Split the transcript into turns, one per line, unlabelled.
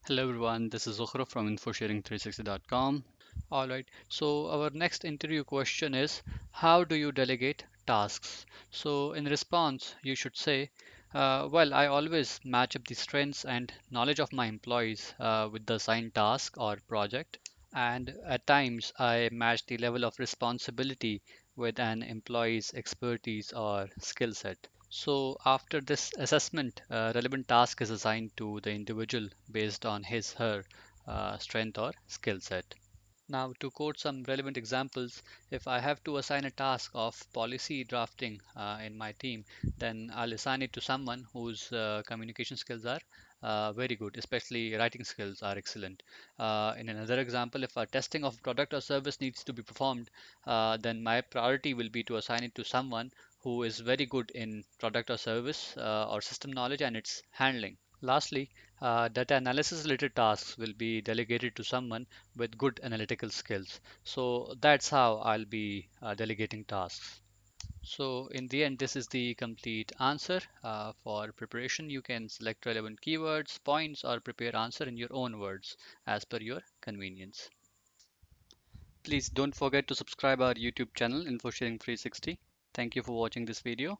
Hello everyone, this is Zuhra from infosharing360.com. Alright, so our next interview question is, how do you delegate tasks? So in response, you should say, well, I always match up the strengths and knowledge of my employees with the assigned task or project. And at times, I match the level of responsibility with an employee's expertise or skill set. So after this assessment, relevant task is assigned to the individual based on his/her strength or skill set. Now, to quote some relevant examples, if I have to assign a task of policy drafting in my team, then I'll assign it to someone whose communication skills are very good, especially writing skills are excellent. In another example, if a testing of product or service needs to be performed, then my priority will be to assign it to someone who is very good in product or service or system knowledge and its handling. Lastly, data analysis related tasks will be delegated to someone with good analytical skills. So that's how I'll be delegating tasks. So in the end, this is the complete answer. For preparation, you can select relevant keywords, points, or prepare answer in your own words as per your convenience. Please don't forget to subscribe our YouTube channel InfoSharing 360. Thank you for watching this video.